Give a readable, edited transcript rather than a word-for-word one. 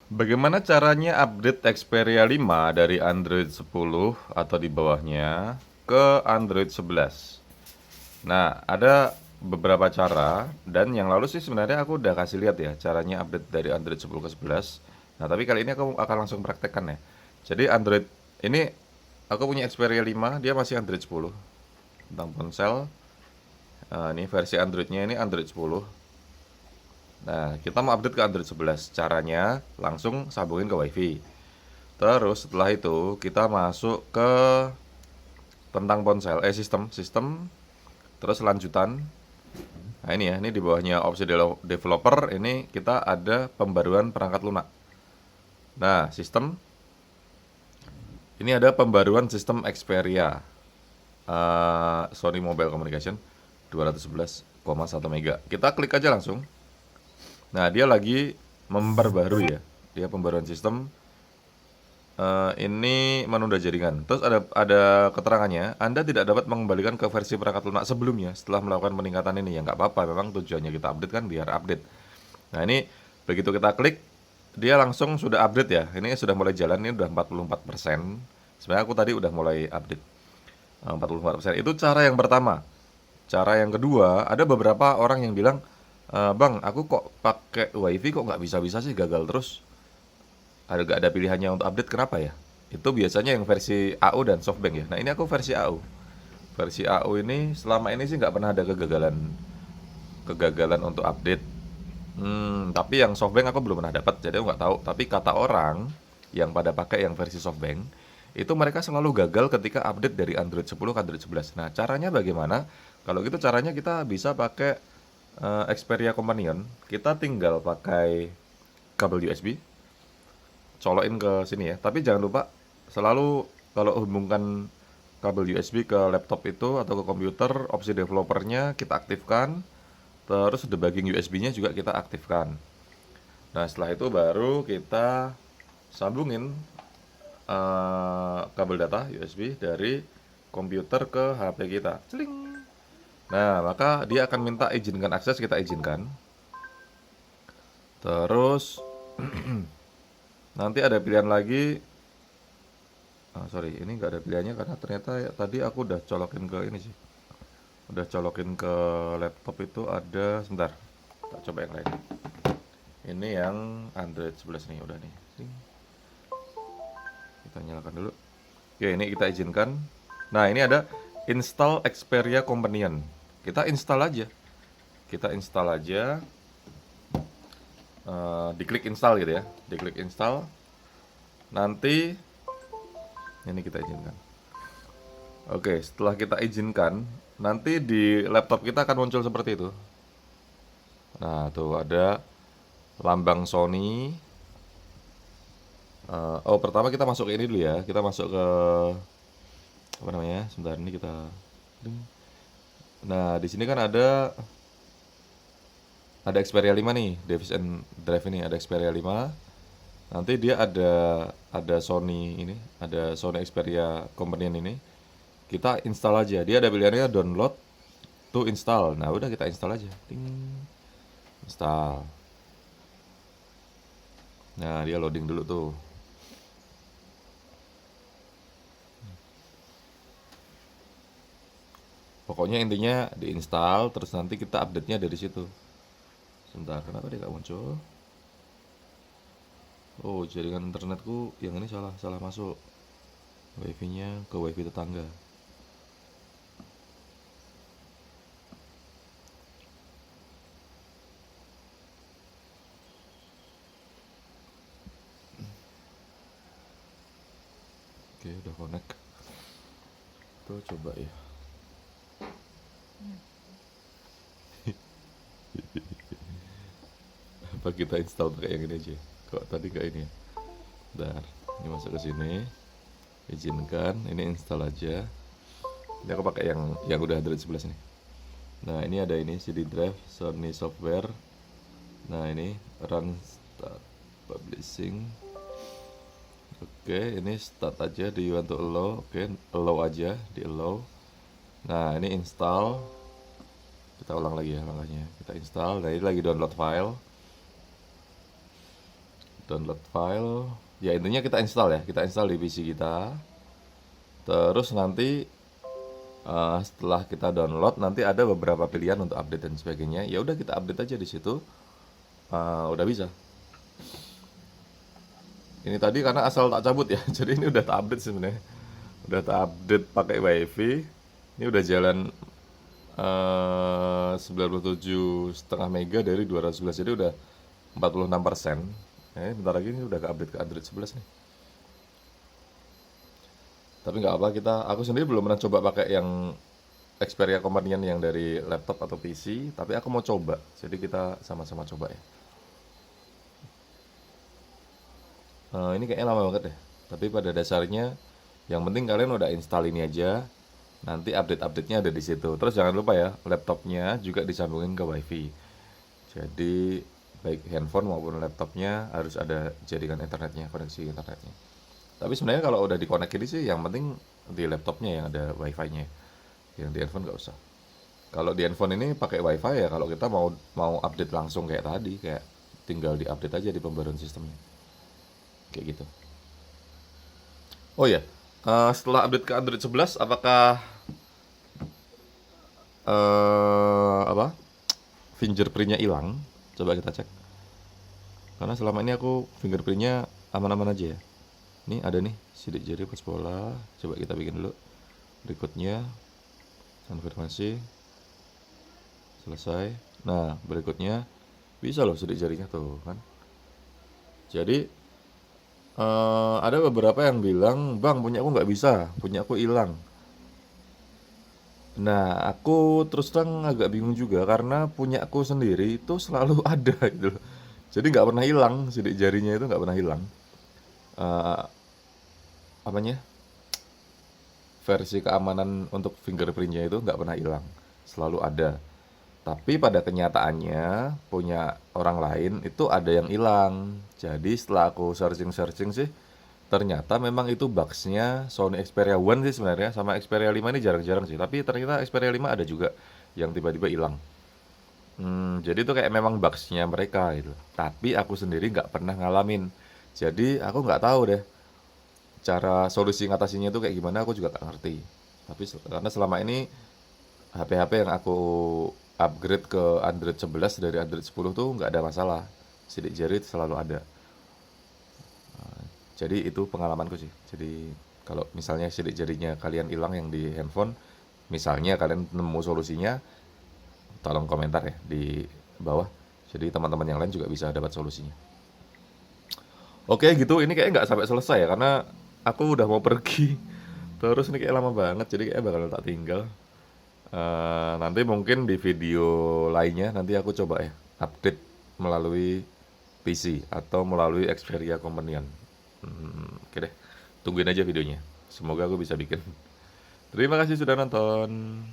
Bagaimana caranya update Xperia 5 dari Android 10 atau di bawahnya ke Android 11? Nah, ada beberapa cara dan yang lalu sih sebenarnya aku udah kasih lihat ya caranya update dari Android 10 ke 11. Nah, tapi kali ini aku akan langsung praktekkan ya. Jadi Android ini aku punya Xperia 5, dia masih Android 10 tentang ponsel. Ini versi Androidnya ini Android 10. Nah, kita mau update ke Android 11. Caranya langsung sambungin ke WiFi. Terus setelah itu kita masuk ke tentang ponsel, sistem. Terus lanjutan. Nah ini ya, ini di bawahnya opsi developer ini kita ada pembaruan perangkat lunak. Nah, sistem ini ada pembaruan sistem Xperia Sony Mobile Communication 211,1 mega. Kita klik aja langsung. Nah, dia lagi memperbarui ya. Dia pembaruan sistem. Ini menunda jaringan. Terus ada keterangannya, Anda tidak dapat mengembalikan ke versi perangkat lunak sebelumnya setelah melakukan peningkatan ini. Ya nggak apa-apa, memang tujuannya kita update kan biar update. Nah ini begitu kita klik, dia langsung sudah update ya. Ini sudah mulai jalan, ini udah 44%. Sebenarnya aku tadi udah mulai update. 44%. Itu cara yang pertama. Cara yang kedua, ada beberapa orang yang bilang, Bang, aku kok pakai WiFi kok nggak bisa-bisa sih, gagal terus. Gak ada pilihannya untuk update, kenapa ya? Itu biasanya yang versi AU dan softbank ya. Nah ini aku versi AU. Versi AU ini selama ini sih nggak pernah ada kegagalan kegagalan untuk update. Tapi yang softbank aku belum pernah dapat, jadi aku nggak tahu. Tapi kata orang yang pada pakai yang versi softbank, itu mereka selalu gagal ketika update dari Android 10 ke Android 11. Nah caranya bagaimana? Kalau gitu caranya kita bisa pakai Xperia Companion. Kita tinggal pakai kabel USB, colokin ke sini ya. Tapi jangan lupa selalu kalau hubungkan kabel USB ke laptop itu atau ke komputer, opsi developernya kita aktifkan, terus debugging USB-nya juga kita aktifkan. Nah, setelah itu baru kita sambungin kabel data USB dari komputer ke HP kita. Celing. Nah, maka dia akan minta izinkan akses, kita izinkan. Terus nanti ada pilihan lagi. Sorry, ini nggak ada pilihannya karena ternyata ya, tadi aku udah colokin ke ini sih. Udah colokin ke laptop itu ada, sebentar. Kita coba yang lain. Ini yang Android 11 nih, udah nih. Kita nyalakan dulu. Oke, ini kita izinkan. Nah, ini ada install Xperia Companion. Kita install aja. Kita install aja. Diklik install gitu ya. Diklik install. Nanti ini kita izinkan. Oke, setelah kita izinkan, nanti di laptop kita akan muncul seperti itu. Nah, tuh ada lambang Sony. Pertama kita masuk ke ini dulu ya. Kita masuk ke apa namanya? Sebentar, ini kita. Nah, di sini kan ada Xperia 5 nih, Device and Drive ini ada Xperia 5. Nanti dia ada Sony ini, ada Sony Xperia Companion ini. Kita install aja. Dia ada pilihannya download to install. Nah, udah kita install aja. Ting. Install. Nah, dia loading dulu tuh. Pokoknya intinya diinstal, terus nanti kita update-nya dari situ. Sebentar, kenapa dia nggak muncul? Oh, jaringan internetku yang ini salah masuk. WiFi-nya ke WiFi tetangga. Oke, udah connect. Tuh coba ya. Apa kita install pakai yang ini aja? Kok tadi kayak ini ya? Bentar, ini masuk ke sini. Izinkan, ini install aja. Ini aku pakai yang udah Android 11 nih. Nah, ini ada ini CD drive, Sony software. Nah, ini run start publishing. Oke, ini start aja di want to allow. Oke, allow aja, di allow. Nah, ini install. Kita ulang lagi ya langkahnya. Kita install. Nah, ini lagi download file. Download file. Ya intinya kita install ya, kita install di PC kita. Terus nanti setelah kita download nanti ada beberapa pilihan untuk update dan sebagainya. Ya udah kita update aja di situ. Udah bisa. Ini tadi karena asal tak cabut ya. Jadi ini udah tak update sebenarnya. Udah tak update pakai WiFi. Ini udah jalan 97,5 mega dari 211. Jadi udah 46%. Bentar lagi ini udah ke update ke Android 11 nih. Tapi nggak apa, aku sendiri belum pernah coba pakai yang Xperia Companion yang dari laptop atau PC, tapi aku mau coba. Jadi kita sama-sama coba ya. Ini kayaknya lama banget deh. Tapi pada dasarnya yang penting kalian udah install ini aja. Nanti update-update-nya ada di situ. Terus jangan lupa ya, laptopnya juga disambungin ke WiFi. Jadi baik handphone maupun laptopnya harus ada jaringan internetnya, koneksi internetnya. Tapi sebenarnya kalau udah dikonek ini sih yang penting di laptopnya yang ada WiFi-nya. Yang di handphone nggak usah. Kalau di handphone ini pakai WiFi ya kalau kita mau update langsung kayak tadi, kayak tinggal di-update aja di pembaruan sistemnya. Kayak gitu. Oh ya, setelah update ke Android 11 apakah apa? Fingerprintnya hilang? Coba kita cek. Karena selama ini aku fingerprintnya aman-aman aja ya. Ini ada nih sidik jari pas bola. Coba kita bikin dulu. Berikutnya konfirmasi. Selesai. Nah, berikutnya bisa loh sidik jarinya tuh kan. Jadi ada beberapa yang bilang, "Bang, punya aku nggak bisa, punya aku hilang." Nah, aku terus terang agak bingung juga karena punya aku sendiri itu selalu ada gitu loh. Jadi nggak pernah hilang, sidik jarinya itu nggak pernah hilang. Eh, apanya? Versi keamanan untuk fingerprintnya itu nggak pernah hilang, selalu ada. Tapi pada kenyataannya punya orang lain itu ada yang hilang. Jadi setelah aku searching-searching sih, ternyata memang itu bugsnya Sony Xperia One sih sebenarnya, sama Xperia 5 ini jarang-jarang sih. Tapi ternyata Xperia 5 ada juga yang tiba-tiba hilang. Jadi itu kayak memang bugsnya mereka gitu. Tapi aku sendiri nggak pernah ngalamin. Jadi aku nggak tahu deh cara solusi ngatasinya itu kayak gimana. Aku juga nggak ngerti. Tapi karena selama ini HP-HP yang aku upgrade ke Android 11 dari Android 10 tuh nggak ada masalah. Sidik jari selalu ada. Jadi itu pengalamanku sih. Jadi kalau misalnya sidik jarinya kalian hilang yang di handphone, misalnya kalian nemu solusinya, tolong komentar ya di bawah. Jadi teman-teman yang lain juga bisa dapat solusinya. Oke gitu, ini kayaknya nggak sampai selesai ya karena aku udah mau pergi. Terus ini kayak lama banget, jadi kayaknya bakal tak tinggal. Nanti mungkin di video lainnya nanti aku coba ya update melalui PC atau melalui Xperia Companion. Oke deh, tungguin aja videonya. Semoga aku bisa bikin. Terima kasih sudah nonton.